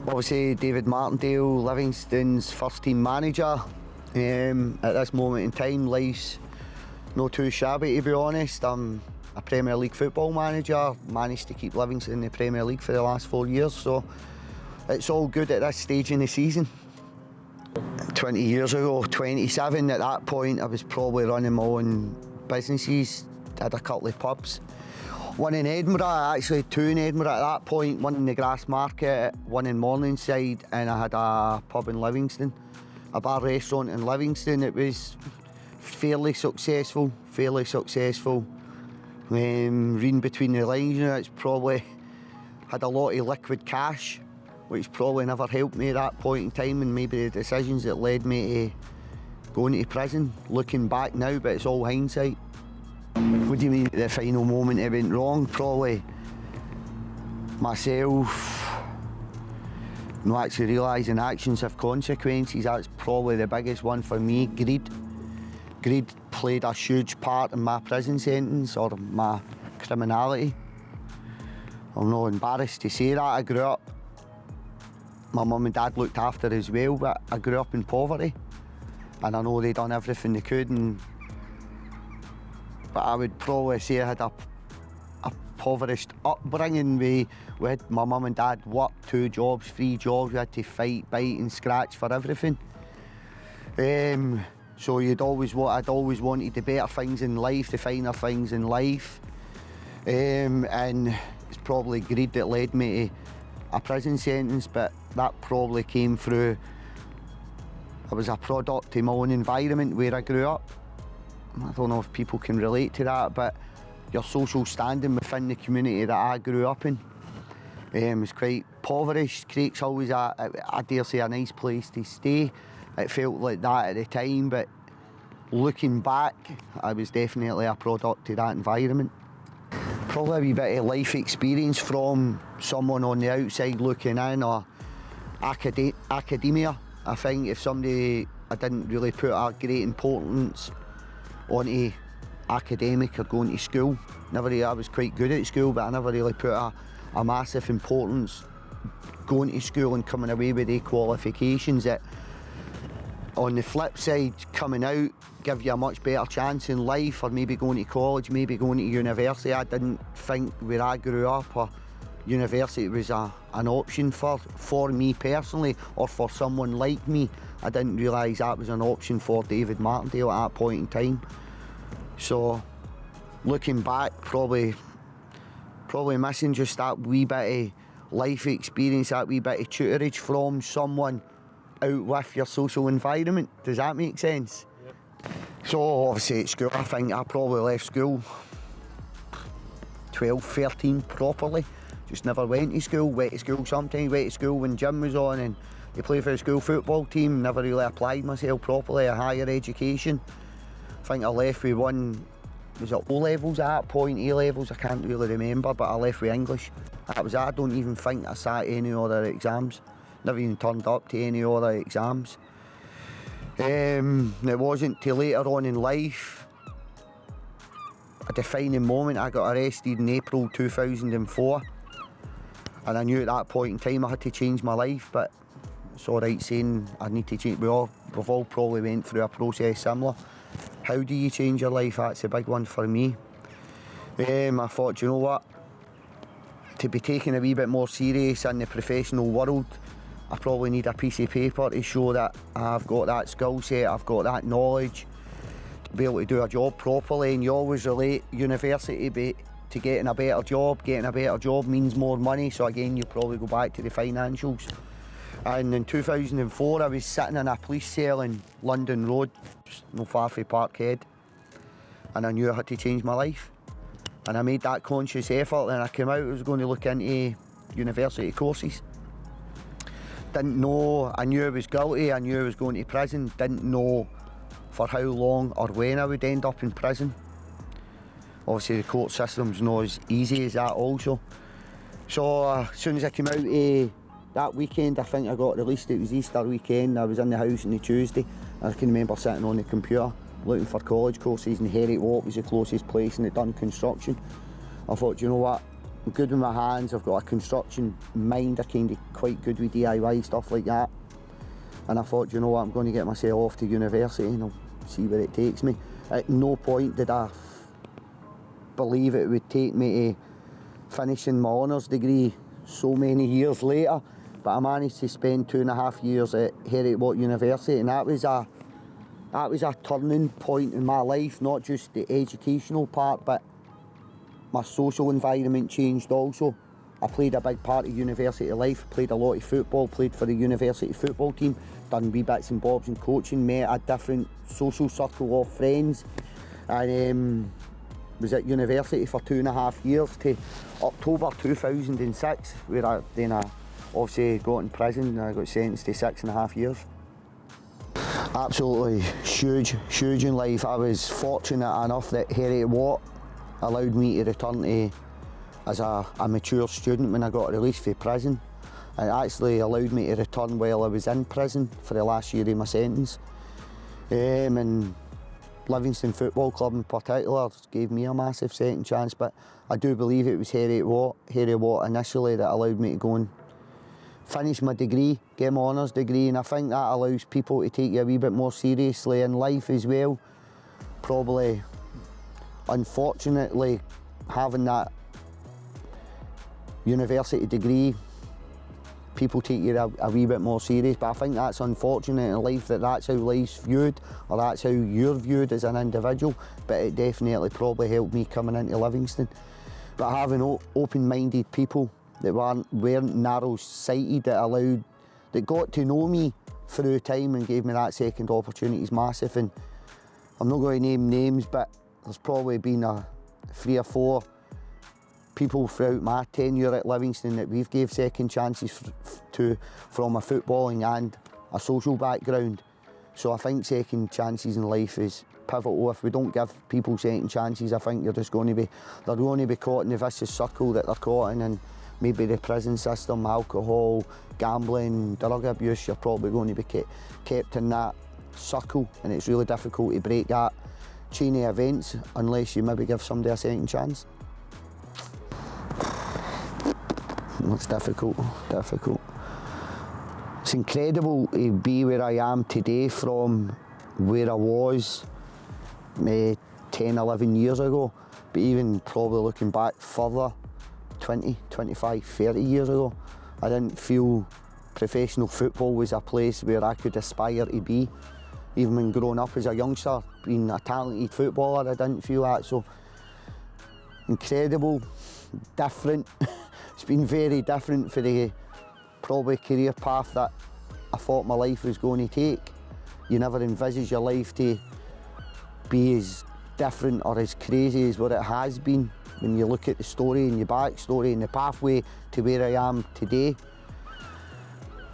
Obviously, Davie Martindale, Livingston's first team manager. At this moment in time, life's not too shabby, to be honest. I'm a Premier League football manager, managed to keep Livingston in the Premier League for the last 4 years, so it's all good at this stage in the season. 20 years ago, 27 at that point, I was probably running my own businesses, had a couple of pubs. One in Edinburgh, actually two in Edinburgh at that point, one in the Grass Market, one in Morningside, and I had a pub in Livingston, a bar restaurant in Livingston. It was fairly successful. Reading between the lines, you know, it's probably had a lot of liquid cash, which probably never helped me at that point in time, and maybe the decisions that led me to going to prison, looking back now, but it's all hindsight. What do you mean the final moment it went wrong? Probably myself not actually realising actions have consequences. That's probably the biggest one for me. Greed played a huge part in my prison sentence or my criminality. I'm not embarrassed to say that. I grew up, my mum and dad looked after as well, but I grew up in poverty, and I know they done everything they could, but I would probably say I had a impoverished upbringing. We had, my mum and dad worked 2 jobs, 3 jobs, we had to fight, bite and scratch for everything. So I'd always wanted the better things in life, the finer things in life. And it's probably greed that led me to a prison sentence, but that probably came through, I was a product of my own environment where I grew up. I don't know if people can relate to that, but your social standing within the community that I grew up in was quite impoverished. Craigshill was, I dare say, a nice place to stay. It felt like that at the time, but looking back, I was definitely a product of that environment. Probably a wee bit of life experience from someone on the outside looking in, or academia. I think if somebody, I didn't really put a great importance onto academic or going to school. I was quite good at school, but I never really put a massive importance going to school and coming away with the qualifications that, on the flip side, coming out give you a much better chance in life, or maybe going to college, maybe going to university. I didn't think where I grew up or university was an option for me personally, or for someone like me. I didn't realise that was an option for Davie Martindale at that point in time. So looking back, probably missing just that wee bit of life experience, that wee bit of tutorage from someone out with your social environment. Does that make sense? Yep. So obviously at school, I think I probably left school 12, 13 properly. Just never went to school, went to school sometimes, went to school when gym was on and you play for the school football team. Never really applied myself properly at higher education. I think I left with one, was it O-levels at that point, A-levels, I can't really remember, but I left with English. That was it. I don't even think I sat any other exams. Never even turned up to any other exams. It wasn't till later on in life, a defining moment. I got arrested in April 2004, and I knew at that point in time I had to change my life, but it's alright saying I need to change. We've all probably went through a process similar. How do you change your life? That's a big one for me. I thought, you know what, to be taken a wee bit more serious in the professional world, I probably need a piece of paper to show that I've got that skill set, I've got that knowledge to be able to do a job properly. And you always relate university to getting a better job. Getting a better job means more money, so again you probably go back to the financials. And in 2004 I was sitting in a police cell in London Road, just not far from Parkhead, and I knew I had to change my life. And I made that conscious effort, and I came out, I was going to look into university courses. Didn't know, I knew I was guilty, I knew I was going to prison, didn't know for how long or when I would end up in prison. Obviously the court system's not as easy as that also. So as soon as I came out that weekend, I think I got released, it was Easter weekend, I was in the house on the Tuesday, and I can remember sitting on the computer looking for college courses, and Heriot Walk was the closest place and they'd done construction. I thought, you know what, I'm good with my hands, I've got a construction mind, I'm kind of quite good with DIY, stuff like that. And I thought, you know what, I'm going to get myself off to university and I'll see where it takes me. At no point did I believe it would take me to finishing my honours degree so many years later, but I managed to spend 2.5 years at Heriot-Watt University, and that was a turning point in my life, not just the educational part, but my social environment changed also. I played a big part of university life, played a lot of football, played for the university football team, done wee bits and bobs in coaching, met a different social circle of friends, and was at university for 2.5 years to October 2006, where I obviously got in prison and I got sentenced to 6.5 years. Absolutely huge in life. I was fortunate enough that Heriot-Watt allowed me to return to as a mature student when I got released from prison. It actually allowed me to return while I was in prison for the last year of my sentence. And Livingston Football Club in particular gave me a massive second chance, but I do believe it was Heriot-Watt initially that allowed me to go and finish my degree, get my honours degree, and I think that allows people to take you a wee bit more seriously in life as well. Probably, unfortunately, having that university degree, people take you a wee bit more serious, but I think that's unfortunate in life that that's how life's viewed, or that's how you're viewed as an individual, but it definitely probably helped me coming into Livingston. But having open-minded people that weren't narrow-sighted, that got to know me through time and gave me that second opportunity is massive. And I'm not going to name names, but there's probably been 3 or 4 people throughout my tenure at Livingston that we've gave second chances to from a footballing and a social background. So I think second chances in life is pivotal. If we don't give people second chances, I think they're going to be caught in the vicious circle that they're caught in, and maybe the prison system, alcohol, gambling, drug abuse. You're probably going to be kept in that circle, and it's really difficult to break that chain of events unless you maybe give somebody a second chance. It's difficult. It's incredible to be where I am today from where I was 10, 11 years ago, but even probably looking back further, 20, 25, 30 years ago, I didn't feel professional football was a place where I could aspire to be. Even when growing up as a youngster, being a talented footballer, I didn't feel that. So incredible, different. It's been very different for the probably career path that I thought my life was going to take. You never envisage your life to be as different or as crazy as what it has been when you look at the story and your backstory and the pathway to where I am today.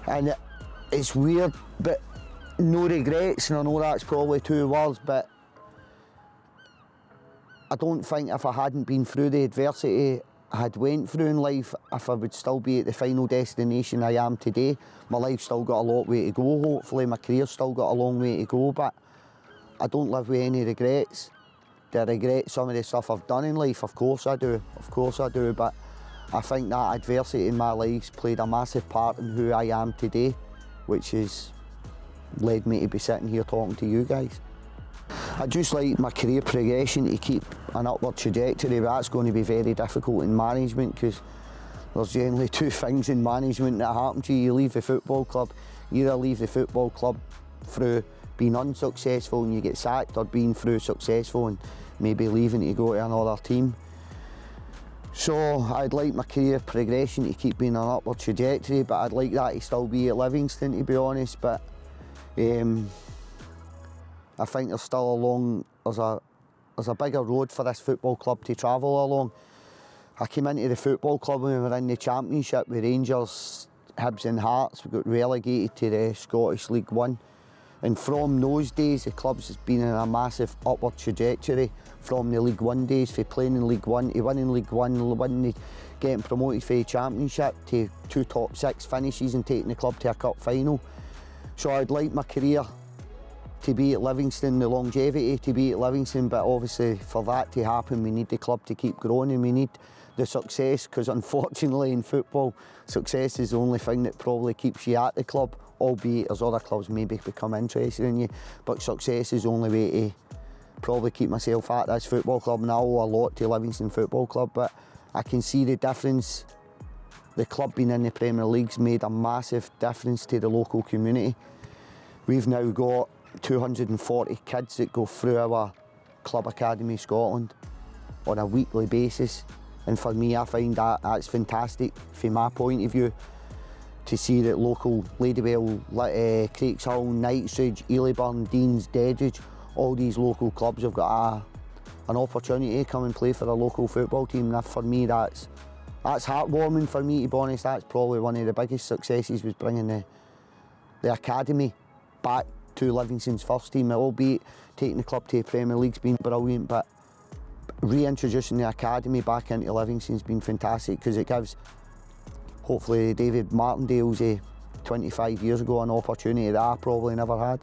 And it's weird, but no regrets, and I know that's probably 2 words, but I don't think if I hadn't been through the adversity I had went through in life, if I would still be at the final destination I am today. My life's still got a long way to go, hopefully my career's still got a long way to go, but I don't live with any regrets. Do I regret some of the stuff I've done in life? Of course I do, but I think that adversity in my life's played a massive part in who I am today, which has led me to be sitting here talking to you guys. I'd just like my career progression to keep an upward trajectory, but that's going to be very difficult in management, because there's generally 2 things in management that happen to you. You leave the football club, you either leave the football club through being unsuccessful and you get sacked, or being through successful and maybe leaving to go to another team. So I'd like my career progression to keep being an upward trajectory, but I'd like that to still be at Livingston, to be honest. But I think there's still there's a bigger road for this football club to travel along. I came into the football club when we were in the Championship with Rangers, Hibs and Hearts. We got relegated to the Scottish League One. And from those days, the club's been in a massive upward trajectory from the League One days, for playing in League One to winning League One, getting promoted for the Championship to 2 top 6 finishes and taking the club to a cup final. So I'd like my career to be at Livingston, the longevity to be at Livingston, but obviously for that to happen we need the club to keep growing, and we need the success, because unfortunately in football, success is the only thing that probably keeps you at the club, albeit as other clubs maybe become interested in you, but success is the only way to probably keep myself at this football club, and I owe a lot to Livingston Football Club, but I can see the difference. The club being in the Premier League's made a massive difference to the local community. We've now got 240 kids that go through our Club Academy Scotland on a weekly basis, and for me I find that's fantastic from my point of view, to see that local Ladywell, Craigshill, Knightsbridge, Eilburn, Deans, Dedridge, all these local clubs have got an opportunity to come and play for a local football team. And for me that's heartwarming for me, to be honest. That's probably one of the biggest successes, was bringing the academy back to Livingston's first team. Albeit taking the club to the Premier League's been brilliant, but reintroducing the academy back into Livingston's been fantastic, because it gives hopefully Davie Martindale's 25 years ago an opportunity that I probably never had.